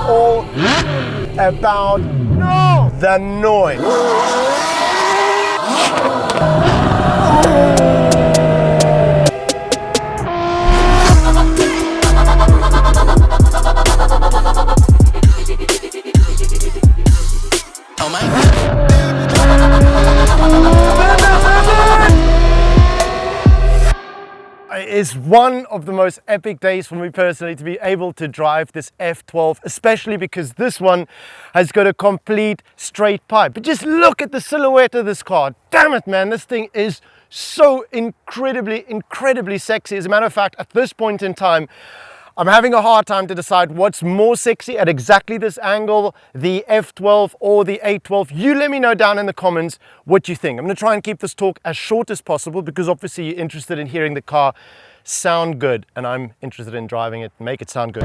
all about the noise. Oh my God. It's one of the most epic days for me personally to be able to drive this F12, especially because this one has got a complete straight pipe. But just look at the silhouette of this car. Damn it, man, this thing is so incredibly sexy. As a matter of fact, at this point in time, I'm having a hard time to decide what's more sexy at exactly this angle, the F12 or the A12. You let me know down in the comments what you think. I'm going to try and keep this talk as short as possible because obviously you're interested in hearing the car sound good, and I'm interested in driving it and make it sound good.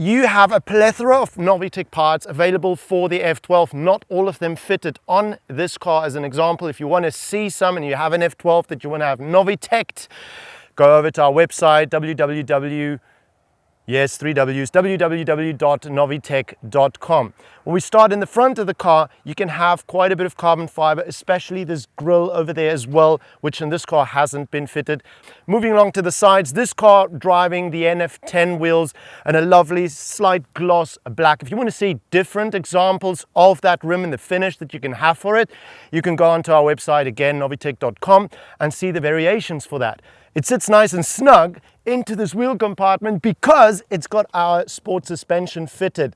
You have a plethora of Novitec parts available for the F12, not all of them fitted on this car. As an example, if you want to see some and you have an F12 that you want to have Novitec, go over to our website, www.novitec.com. When we start in the front of the car, you can have quite a bit of carbon fiber, especially this grille over there as well, which in this car hasn't been fitted. Moving along to the sides, this car driving the NF10 wheels and a lovely slight gloss black. If you want to see different examples of that rim and the finish that you can have for it, you can go onto our website again, novitec.com, and see the variations for that. It sits nice and snug into this wheel compartment because it's got our sport suspension fitted.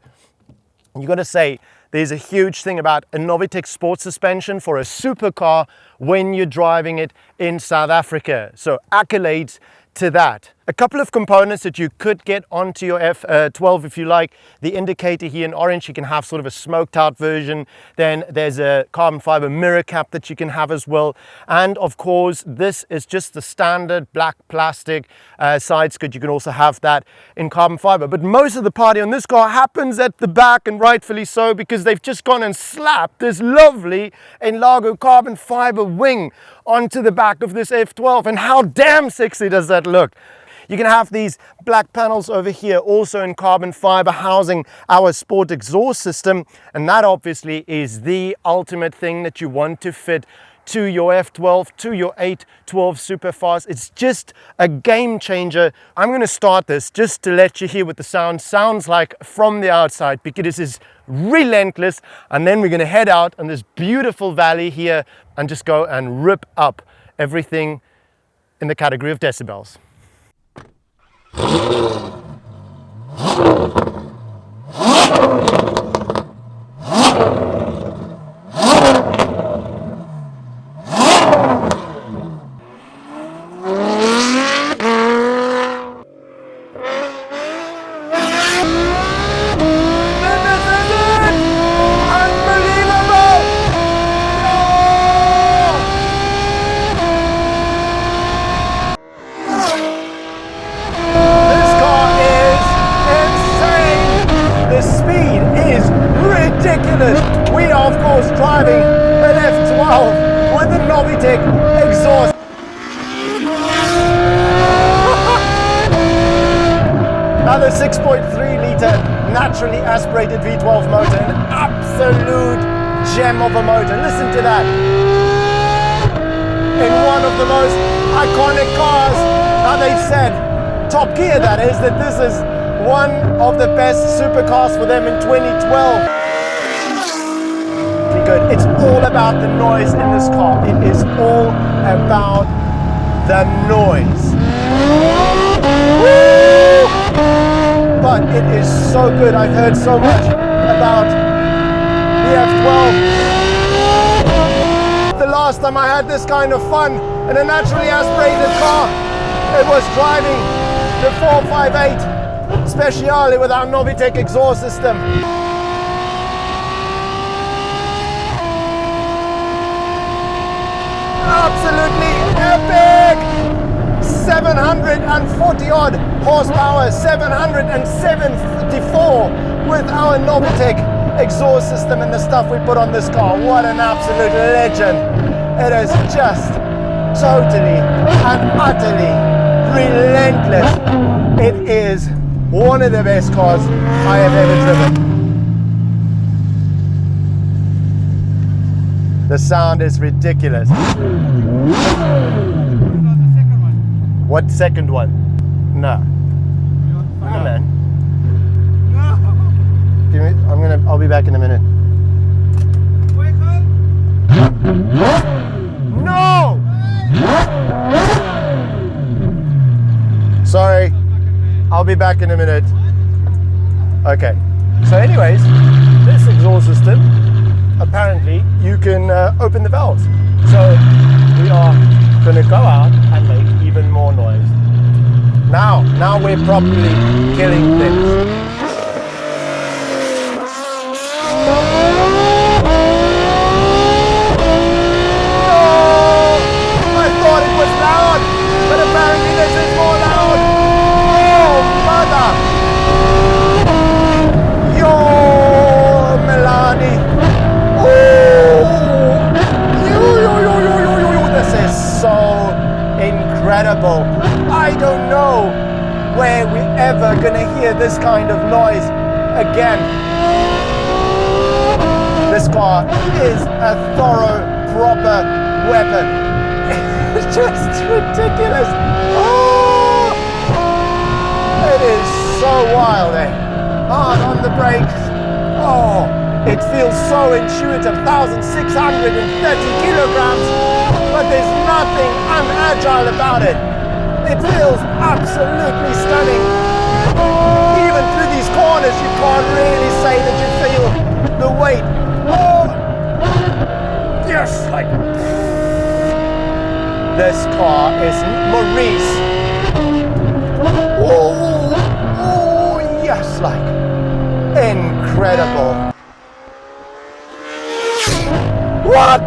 You got to say, there's a huge thing about a Novitec sport suspension for a supercar when you're driving it in South Africa. So accolades to that. A couple of components that you could get onto your F12 if you like. The indicator here in orange, you can have sort of a smoked out version. Then there's a carbon fiber mirror cap that you can have as well. And of course, this is just the standard black plastic side skirt. You can also have that in carbon fiber. But most of the party on this car happens at the back, and rightfully so, because they've just gone and slapped this lovely Enlago carbon fiber wing onto the back of this F12. And how damn sexy does that look? You can have these black panels over here also in carbon fiber housing our sport exhaust system, and that obviously is the ultimate thing that you want to fit to your F12, to your 812 Superfast. It's just a game changer. I'm going to start this just to let you hear what the sound sounds like from the outside, because this is relentless, and then we're going to head out on this beautiful valley here and just go and rip up everything in the category of decibels. We are of course driving an F12 with a Novitec exhaust. Another 6.3 litre naturally aspirated V12 motor, an absolute gem of a motor. Listen to that. In one of the most iconic cars, now they said, Top Gear that is, that this is one of the best supercars for them in 2012. Good. It's all about the noise in this car. It is all about the noise. Woo! But it is so good. I've heard so much about the F12. The last time I had this kind of fun in a naturally aspirated car, it was driving the 458 Speciale with our Novitec exhaust system. Absolutely epic! 740 odd horsepower, 774 with our Novitec exhaust system and the stuff we put on this car. What an absolute legend. It is just totally and utterly relentless. It is one of the best cars I have ever driven. The sound is ridiculous. What second one? No. No, man. Give me, I'll be back in a minute. No! Sorry. I'll be back in a minute. Okay. So anyways, this exhaust system, apparently you can open the valves. So we are going to go out and make even more noise. Now we're properly killing things. I thought it was loud, but apparently this is more loud. Oh, mother! Yo, Melanie! This is so incredible. I don't know where we're ever gonna hear this kind of noise again. This car is a thorough, proper weapon. It's just ridiculous. Oh, it is so wild, eh? Hard on the brakes. Oh, it feels so intuitive. 1,630 kilograms, but there's nothing unagile about it. It feels absolutely stunning. Even through these corners, you can't really say that you feel the weight. Oh, yes, like this car is Maurice. Oh, yes, like incredible. What?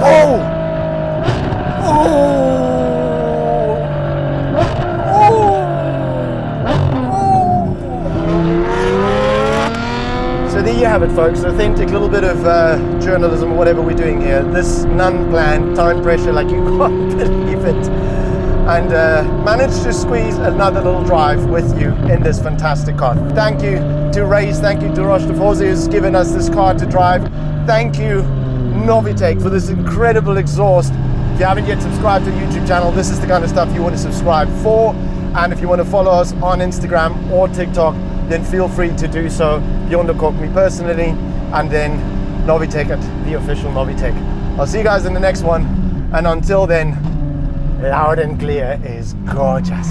Oh! So there you have it, folks. Authentic little bit of journalism or whatever we're doing here. This non-planned time pressure, like you can't believe it. And managed to squeeze another little drive with you in this fantastic car. Thank you to Race, thank you to Roche de Forze who's given us this car to drive. Thank you Novitec for this incredible exhaust. If you haven't yet subscribed to the YouTube channel, this is the kind of stuff you want to subscribe for. And if you want to follow us on Instagram or TikTok, then feel free to do so. You want to call me personally, and then Novitec at the official Novitec. I'll see you guys in the next one. And until then, loud and clear is gorgeous.